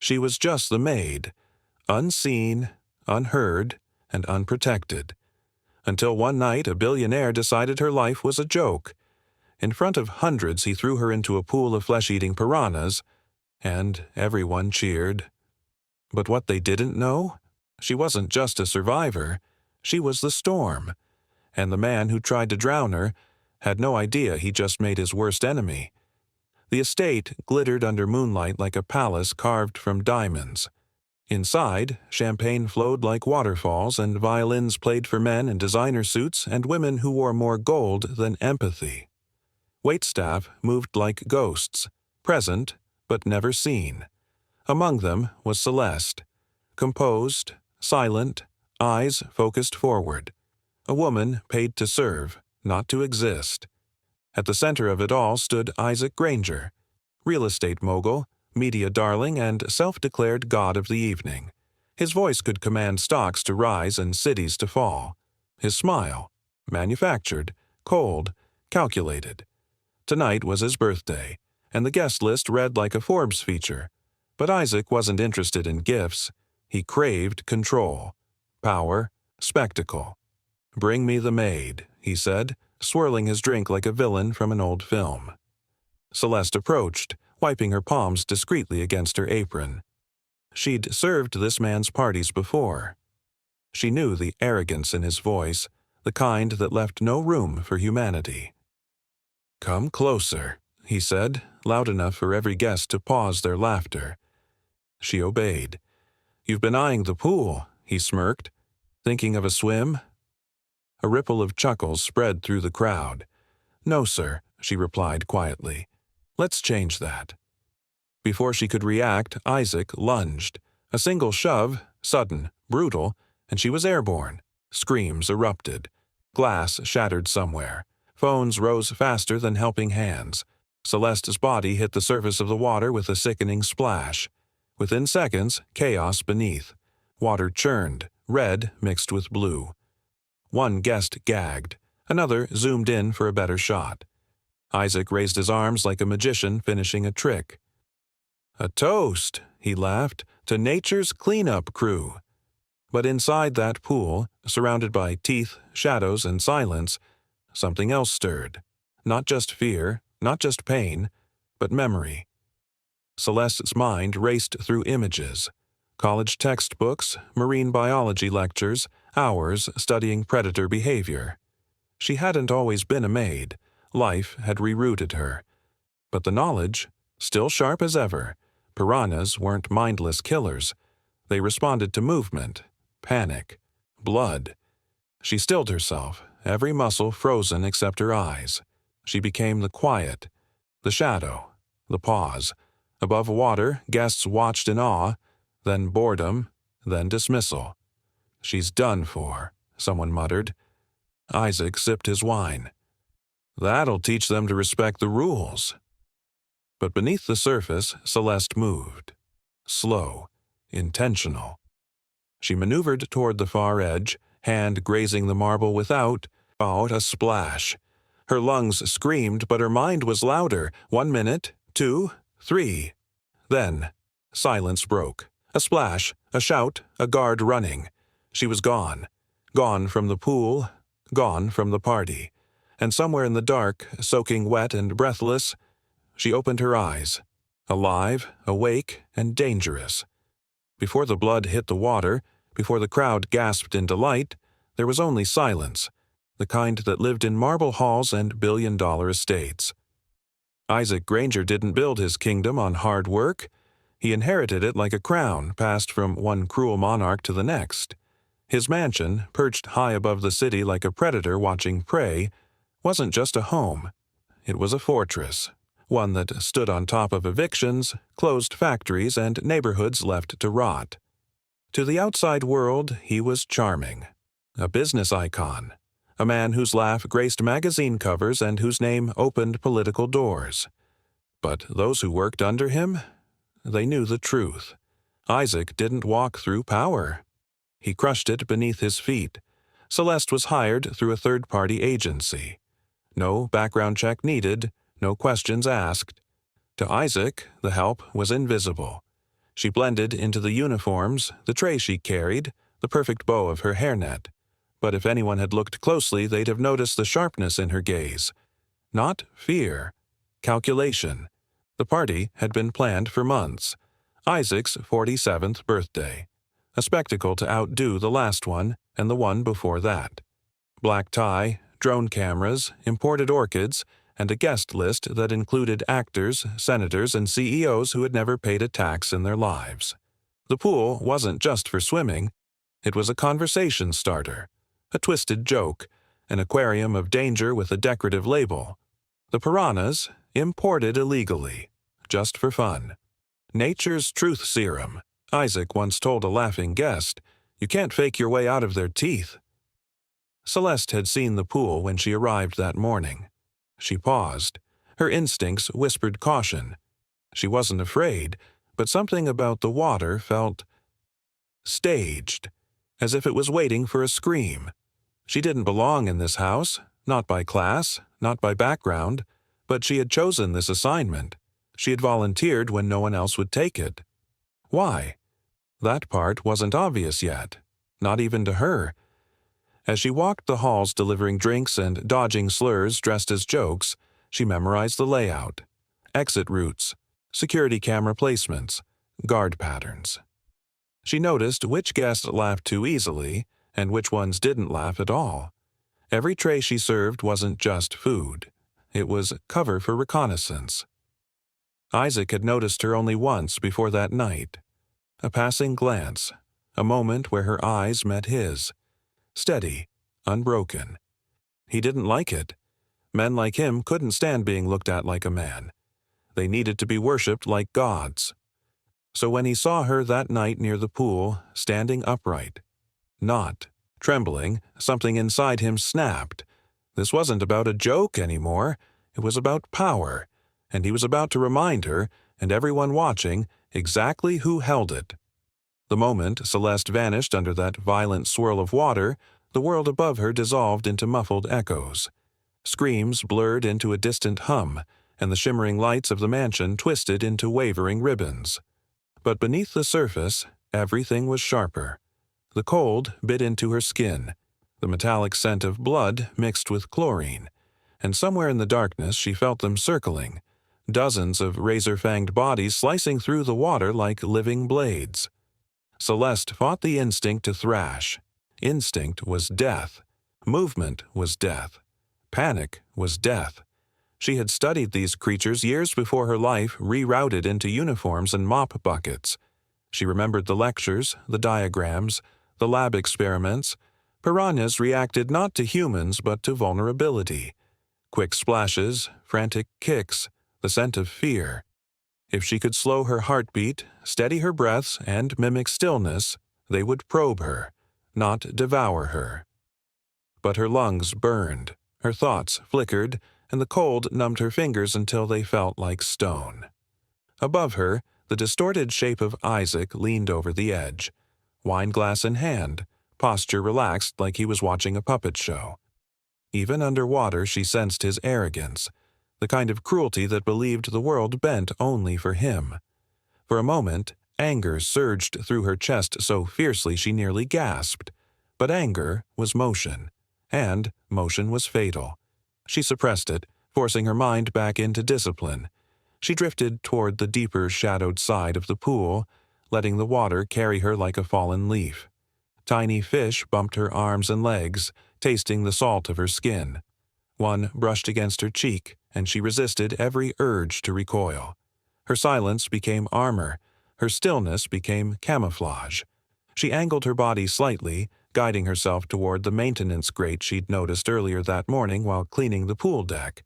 She was just the maid, unseen, unheard, and unprotected. Until one night a billionaire decided her life was a joke. In front of hundreds he threw her into a pool of flesh-eating piranhas, and everyone cheered. But what they didn't know? She wasn't just a survivor. She was the storm. And the man who tried to drown her had no idea he just made his worst enemy. The estate glittered under moonlight like a palace carved from diamonds. Inside, champagne flowed like waterfalls and violins played for men in designer suits and women who wore more gold than empathy. Waitstaff moved like ghosts, present but never seen. Among them was Celeste, composed, silent, eyes focused forward. A woman paid to serve, not to exist. At the center of it all stood Isaac Granger, real estate mogul, media darling, and self-declared god of the evening. His voice could command stocks to rise and cities to fall. His smile, manufactured, cold, calculated. Tonight was his birthday, and the guest list read like a Forbes feature. But Isaac wasn't interested in gifts. He craved control, power, spectacle. "Bring me the maid," he said, swirling his drink like a villain from an old film. Celeste approached, wiping her palms discreetly against her apron. She'd served this man's parties before. She knew the arrogance in his voice, the kind that left no room for humanity. "Come closer," he said, loud enough for every guest to pause their laughter. She obeyed. "You've been eyeing the pool," he smirked. "Thinking of a swim?" A ripple of chuckles spread through the crowd. "No, sir," she replied quietly. "Let's change that." Before she could react, Isaac lunged. A single shove, sudden, brutal, and she was airborne. Screams erupted. Glass shattered somewhere. Phones rose faster than helping hands. Celeste's body hit the surface of the water with a sickening splash. Within seconds, chaos beneath. Water churned, red mixed with blue. One guest gagged. Another zoomed in for a better shot. Isaac raised his arms like a magician finishing a trick. "A toast," he laughed, "to nature's cleanup crew." But inside that pool, surrounded by teeth, shadows, and silence, something else stirred. Not just fear, not just pain, but memory. Celeste's mind raced through images. College textbooks, marine biology lectures, hours studying predator behavior. She hadn't always been a maid. Life had rerouted her. But the knowledge, still sharp as ever. Piranhas weren't mindless killers. They responded to movement, panic, blood. She stilled herself, every muscle frozen except her eyes. She became the quiet, the shadow, the pause. Above water, guests watched in awe, then boredom, then dismissal. "She's done for," someone muttered. Isaac sipped his wine. "That'll teach them to respect the rules." But beneath the surface, Celeste moved. Slow, intentional. She maneuvered toward the far edge, hand grazing the marble without, out a splash. Her lungs screamed, but her mind was louder. 1 minute, 2, 3. Then, silence broke. A splash, a shout, a guard running. She was gone. Gone from the pool, gone from the party. And somewhere in the dark, soaking wet and breathless, she opened her eyes. Alive, awake, and dangerous. Before the blood hit the water, before the crowd gasped in delight, there was only silence, the kind that lived in marble halls and billion-dollar estates. Isaac Granger didn't build his kingdom on hard work. He inherited it like a crown passed from one cruel monarch to the next. His mansion, perched high above the city like a predator watching prey, wasn't just a home. It was a fortress, one that stood on top of evictions, closed factories, and neighborhoods left to rot. To the outside world, he was charming. A business icon. A man whose laugh graced magazine covers and whose name opened political doors. But those who worked under him? They knew the truth. Isaac didn't walk through power. He crushed it beneath his feet. Celeste was hired through a third-party agency. No background check needed, no questions asked. To Isaac, the help was invisible. She blended into the uniforms, the tray she carried, the perfect bow of her hairnet. But if anyone had looked closely, they'd have noticed the sharpness in her gaze. Not fear. Calculation. The party had been planned for months. Isaac's 47th birthday. A spectacle to outdo the last one and the one before that. Black tie, drone cameras, imported orchids, and a guest list that included actors, senators, and CEOs who had never paid a tax in their lives. The pool wasn't just for swimming. It was a conversation starter, a twisted joke, an aquarium of danger with a decorative label. The piranhas, imported illegally, just for fun. Nature's truth serum, Isaac once told a laughing guest. You can't fake your way out of their teeth. Celeste had seen the pool when she arrived that morning. She paused. Her instincts whispered caution. She wasn't afraid, but something about the water felt staged, as if it was waiting for a scream. She didn't belong in this house, not by class, not by background, but she had chosen this assignment. She had volunteered when no one else would take it. Why? That part wasn't obvious yet, not even to her. As she walked the halls delivering drinks and dodging slurs dressed as jokes, she memorized the layout. Exit routes, security camera placements, guard patterns. She noticed which guests laughed too easily and which ones didn't laugh at all. Every tray she served wasn't just food. It was cover for reconnaissance. Isaac had noticed her only once before that night. A passing glance, a moment where her eyes met his. Steady, unbroken. He didn't like it. Men like him couldn't stand being looked at like a man. They needed to be worshipped like gods. So when he saw her that night near the pool, standing upright, not trembling, something inside him snapped. This wasn't about a joke anymore. It was about power, and he was about to remind her, and everyone watching, exactly who held it. The moment Celeste vanished under that violent swirl of water, the world above her dissolved into muffled echoes. Screams blurred into a distant hum, and the shimmering lights of the mansion twisted into wavering ribbons. But beneath the surface, everything was sharper. The cold bit into her skin, the metallic scent of blood mixed with chlorine, and somewhere in the darkness she felt them circling, dozens of razor-fanged bodies slicing through the water like living blades. Celeste fought the instinct to thrash. Instinct was death. Movement was death. Panic was death. She had studied these creatures years before her life rerouted into uniforms and mop buckets. She remembered the lectures, the diagrams, the lab experiments. Piranhas reacted not to humans but to vulnerability. Quick splashes, frantic kicks, the scent of fear. If she could slow her heartbeat, steady her breaths, and mimic stillness, they would probe her, not devour her. But her lungs burned, her thoughts flickered, and the cold numbed her fingers until they felt like stone. Above her, the distorted shape of Isaac leaned over the edge, wineglass in hand, posture relaxed like he was watching a puppet show. Even underwater she sensed his arrogance, the kind of cruelty that believed the world bent only for him. For a moment, anger surged through her chest so fiercely she nearly gasped. But anger was motion, and motion was fatal. She suppressed it, forcing her mind back into discipline. She drifted toward the deeper shadowed side of the pool, letting the water carry her like a fallen leaf. Tiny fish bumped her arms and legs, tasting the salt of her skin. One brushed against her cheek, and she resisted every urge to recoil. Her silence became armor. Her stillness became camouflage. She angled her body slightly, guiding herself toward the maintenance grate she'd noticed earlier that morning while cleaning the pool deck.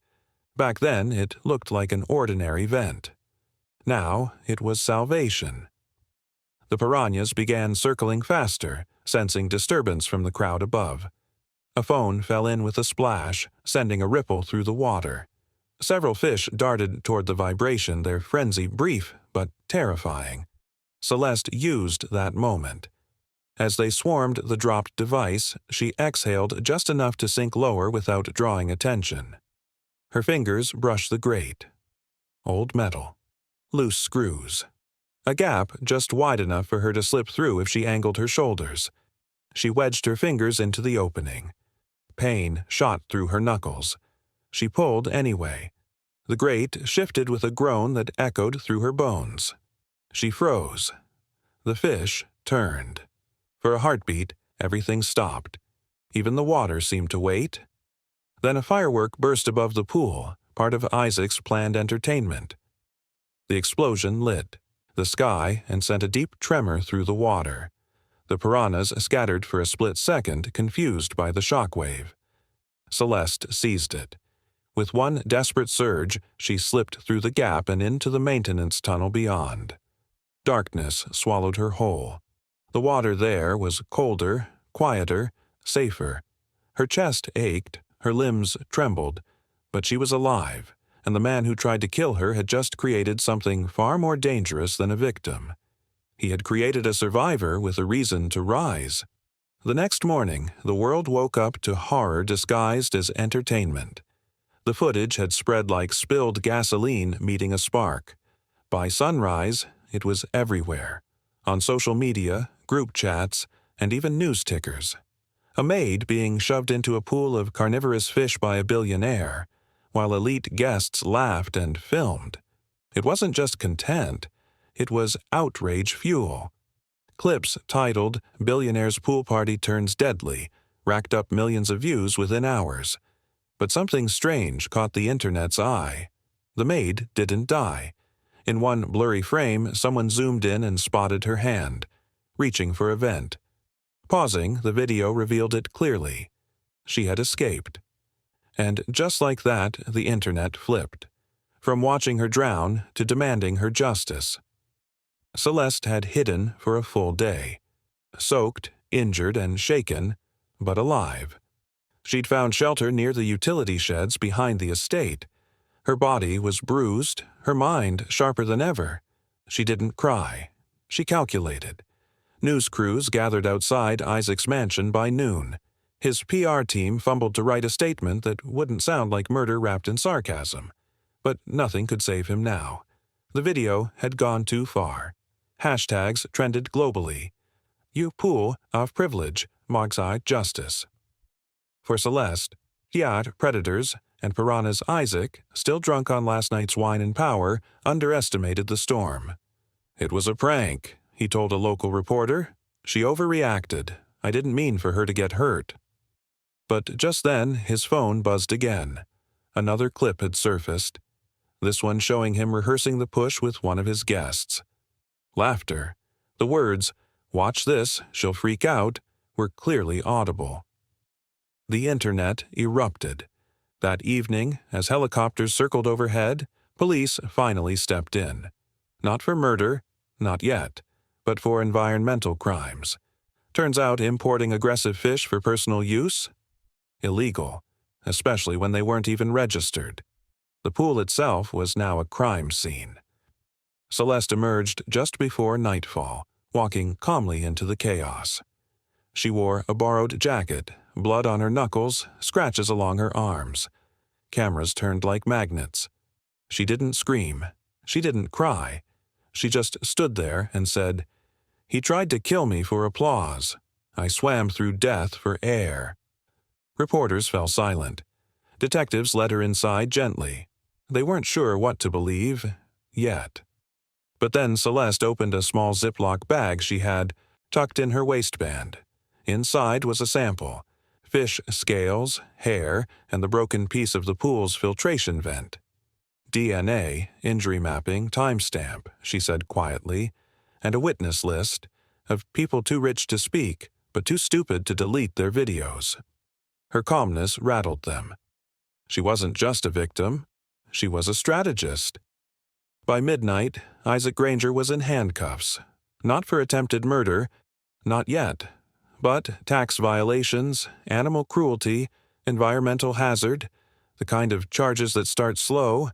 Back then, it looked like an ordinary vent. Now, it was salvation. The piranhas began circling faster, sensing disturbance from the crowd above. A phone fell in with a splash, sending a ripple through the water. Several fish darted toward the vibration, their frenzy brief but terrifying. Celeste used that moment. As they swarmed the dropped device, she exhaled just enough to sink lower without drawing attention. Her fingers brushed the grate. Old metal. Loose screws. a gap just wide enough for her to slip through if she angled her shoulders. She wedged her fingers into the opening. Pain shot through her knuckles. She pulled anyway. The grate shifted with a groan that echoed through her bones. She froze. The fish turned. For a heartbeat, everything stopped. Even the water seemed to wait. Then a firework burst above the pool, part of Isaac's planned entertainment. The explosion lit the sky and sent a deep tremor through the water. The piranhas scattered for a split second, confused by the shockwave. Celeste seized it. With one desperate surge, she slipped through the gap and into the maintenance tunnel beyond. Darkness swallowed her whole. The water there was colder, quieter, safer. Her chest ached, her limbs trembled, but she was alive, and the man who tried to kill her had just created something far more dangerous than a victim. He had created a survivor with a reason to rise. The next morning, the world woke up to horror disguised as entertainment. The footage had spread like spilled gasoline meeting a spark. By sunrise, it was everywhere. On social media, group chats, and even news tickers. A maid being shoved into a pool of carnivorous fish by a billionaire, while elite guests laughed and filmed. It wasn't just content, it was outrage fuel. Clips titled "Billionaire's Pool Party Turns Deadly" racked up millions of views within hours. But something strange caught the internet's eye. The maid didn't die. In one blurry frame, someone zoomed in and spotted her hand, reaching for a vent. Pausing, the video revealed it clearly. She had escaped. And just like that, the internet flipped. From watching her drown to demanding her justice. Celeste had hidden for a full day. Soaked, injured, and shaken, but alive. She'd found shelter near the utility sheds behind the estate. Her body was bruised, her mind sharper than ever. She didn't cry. She calculated. News crews gathered outside Isaac's mansion by noon. His PR team fumbled to write a statement that wouldn't sound like murder wrapped in sarcasm. But nothing could save him now. The video had gone too far. Hashtags trended globally. You pool of privilege, Mogsai justice. For Celeste, yacht predators, and piranhas Isaac, still drunk on last night's wine and power, underestimated the storm. It was a prank, he told a local reporter. She overreacted. I didn't mean for her to get hurt. But just then, his phone buzzed again. Another clip had surfaced. This one showing him rehearsing the push with one of his guests. Laughter. The words, "Watch this, she'll freak out," were clearly audible. The internet erupted. That evening, as helicopters circled overhead, police finally stepped in. Not for murder, not yet, but for environmental crimes. Turns out importing aggressive fish for personal use? Illegal, especially when they weren't even registered. The pool itself was now a crime scene. Celeste emerged just before nightfall, walking calmly into the chaos. She wore a borrowed jacket, blood on her knuckles, scratches along her arms. Cameras turned like magnets. She didn't scream. She didn't cry. She just stood there and said, "He tried to kill me for applause. I swam through death for air." Reporters fell silent. Detectives led her inside gently. They weren't sure what to believe, yet. But then Celeste opened a small Ziploc bag she had tucked in her waistband. Inside was a sample: fish scales, hair, and the broken piece of the pool's filtration vent. DNA, injury mapping, timestamp, she said quietly, and a witness list of people too rich to speak, but too stupid to delete their videos. Her calmness rattled them. She wasn't just a victim. She was a strategist. By midnight, Isaac Granger was in handcuffs. Not for attempted murder, not yet, but tax violations, animal cruelty, environmental hazard, the kind of charges that start slow,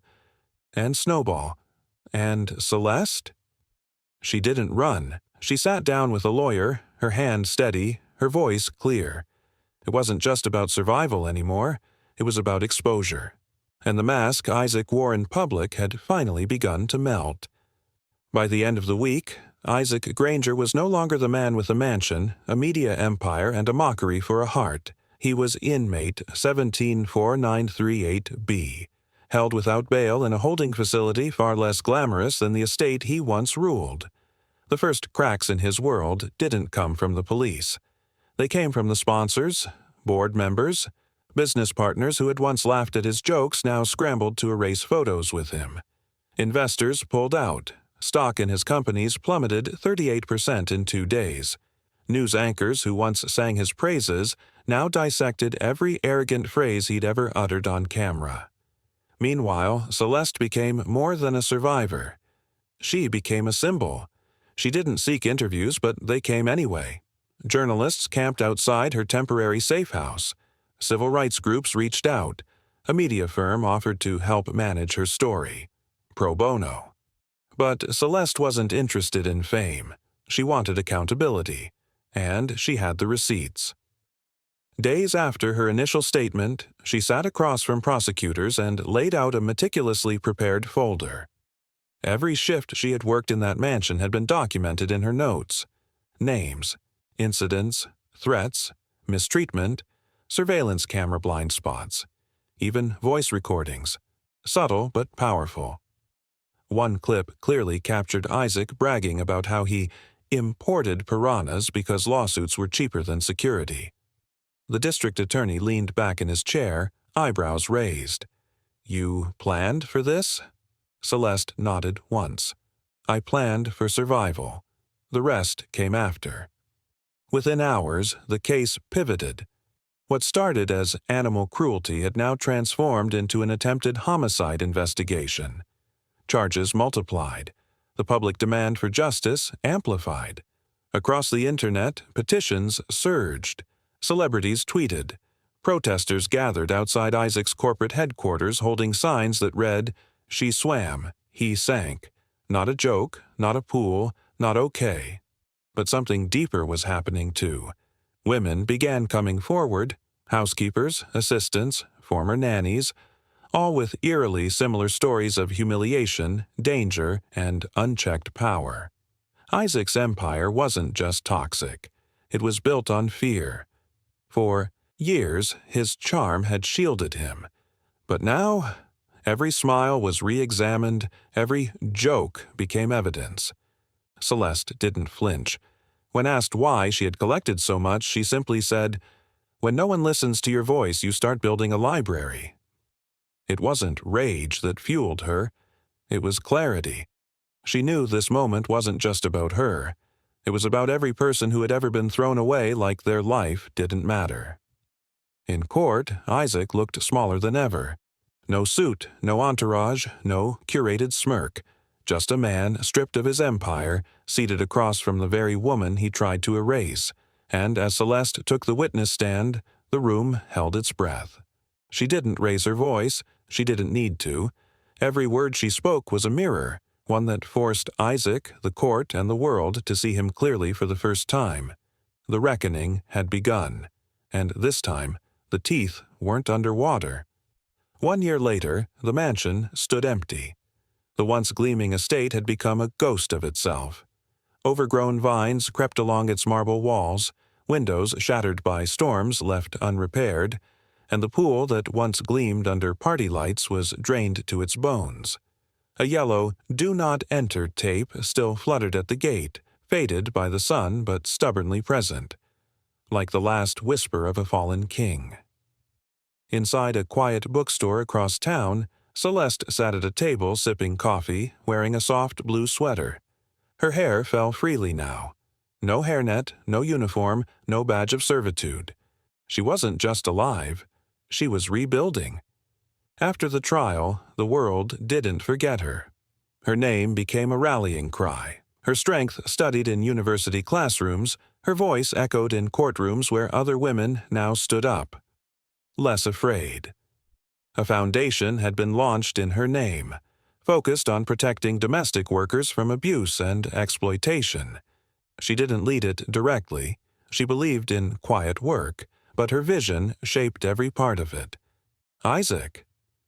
and snowball. And Celeste? She didn't run. She sat down with a lawyer, her hand steady, her voice clear. It wasn't just about survival anymore. It was about exposure. And the mask Isaac wore in public had finally begun to melt. By the end of the week, Isaac Granger was no longer the man with a mansion, a media empire, and a mockery for a heart. He was inmate 174938B, held without bail in a holding facility far less glamorous than the estate he once ruled. The first cracks in his world didn't come from the police. They came from the sponsors, board members, business partners who had once laughed at his jokes now scrambled to erase photos with him. Investors pulled out. Stock in his companies plummeted 38% in 2 days. News anchors who once sang his praises now dissected every arrogant phrase he'd ever uttered on camera. Meanwhile, Celeste became more than a survivor. She became a symbol. She didn't seek interviews, but they came anyway. Journalists camped outside her temporary safe house. Civil rights groups reached out. A media firm offered to help manage her story. Pro bono. But Celeste wasn't interested in fame. She wanted accountability. And she had the receipts. Days after her initial statement, she sat across from prosecutors and laid out a meticulously prepared folder. Every shift she had worked in that mansion had been documented in her notes. Names, incidents, threats, mistreatment, surveillance camera blind spots, even voice recordings, subtle but powerful. One clip clearly captured Isaac bragging about how he imported piranhas because lawsuits were cheaper than security. The district attorney leaned back in his chair, eyebrows raised. "You planned for this?" Celeste nodded once. "I planned for survival. The rest came after." Within hours, the case pivoted. What started as animal cruelty had now transformed into an attempted homicide investigation. Charges multiplied. The public demand for justice amplified. Across the internet, petitions surged. Celebrities tweeted. Protesters gathered outside Isaac's corporate headquarters holding signs that read, "She swam, he sank. Not a joke, not a pool, not okay." But something deeper was happening too. Women began coming forward, housekeepers, assistants, former nannies, all with eerily similar stories of humiliation, danger, and unchecked power. Isaac's empire wasn't just toxic. It was built on fear. For years, his charm had shielded him. But now, every smile was re-examined, every joke became evidence. Celeste didn't flinch. When asked why she had collected so much, she simply said, "When no one listens to your voice, you start building a library." It wasn't rage that fueled her. It was clarity. She knew this moment wasn't just about her. It was about every person who had ever been thrown away like their life didn't matter. In court, Isaac looked smaller than ever. No suit, no entourage, no curated smirk. Just a man, stripped of his empire, seated across from the very woman he tried to erase. And as Celeste took the witness stand, the room held its breath. She didn't raise her voice. She didn't need to. Every word she spoke was a mirror, one that forced Isaac, the court, and the world to see him clearly for the first time. The reckoning had begun. And this time, the teeth weren't underwater. 1 year later, the mansion stood empty. The once gleaming estate had become a ghost of itself. Overgrown vines crept along its marble walls, windows shattered by storms left unrepaired, and the pool that once gleamed under party lights was drained to its bones. A yellow "Do Not Enter" tape still fluttered at the gate, faded by the sun but stubbornly present, like the last whisper of a fallen king. Inside a quiet bookstore across town, Celeste sat at a table sipping coffee, wearing a soft blue sweater. Her hair fell freely now. No hairnet, no uniform, no badge of servitude. She wasn't just alive. She was rebuilding. After the trial, the world didn't forget her. Her name became a rallying cry. Her strength studied in university classrooms, her voice echoed in courtrooms where other women now stood up. Less afraid. A foundation had been launched in her name, focused on protecting domestic workers from abuse and exploitation. She didn't lead it directly. She believed in quiet work, but her vision shaped every part of it. Isaac.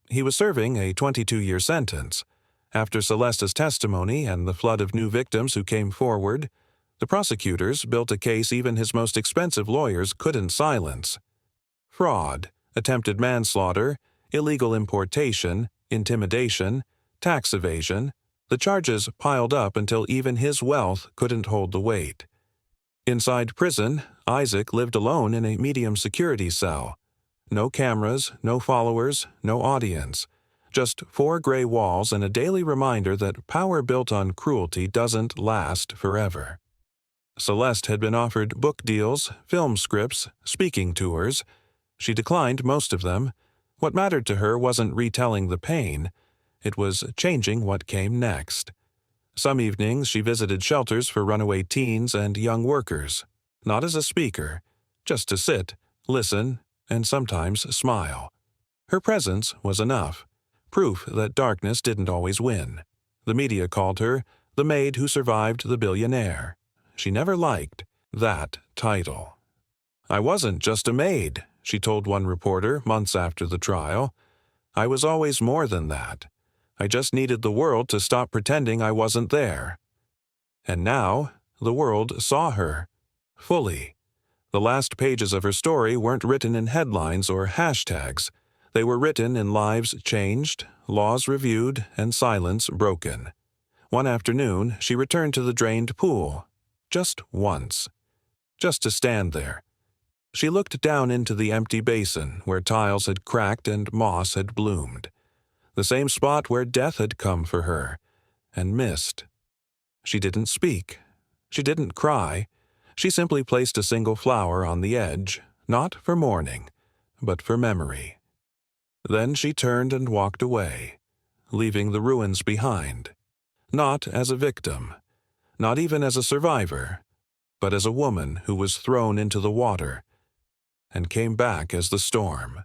He was serving a 22-year sentence. After Celeste's testimony and the flood of new victims who came forward, the prosecutors built a case even his most expensive lawyers couldn't silence. Fraud, attempted manslaughter, illegal importation, intimidation, tax evasion, the charges piled up until even his wealth couldn't hold the weight. Inside prison, Isaac lived alone in a medium security cell. No cameras, no followers, no audience. Just 4 gray walls and a daily reminder that power built on cruelty doesn't last forever. Celeste had been offered book deals, film scripts, speaking tours. She declined most of them. What mattered to her wasn't retelling the pain. It was changing what came next. Some evenings she visited shelters for runaway teens and young workers, not as a speaker, just to sit, listen, and sometimes smile. Her presence was enough, proof that darkness didn't always win. The media called her the maid who survived the billionaire. She never liked that title. "I wasn't just a maid," she told one reporter months after the trial. "I was always more than that. I just needed the world to stop pretending I wasn't there." And now, the world saw her. Fully. The last pages of her story weren't written in headlines or hashtags. They were written in lives changed, laws reviewed, and silence broken. One afternoon, she returned to the drained pool. Just once. Just to stand there. She looked down into the empty basin where tiles had cracked and moss had bloomed. The same spot where death had come for her, and missed. She didn't speak. She didn't cry. She simply placed a single flower on the edge, not for mourning, but for memory. Then she turned and walked away, leaving the ruins behind. Not as a victim, not even as a survivor, but as a woman who was thrown into the water and came back as the storm.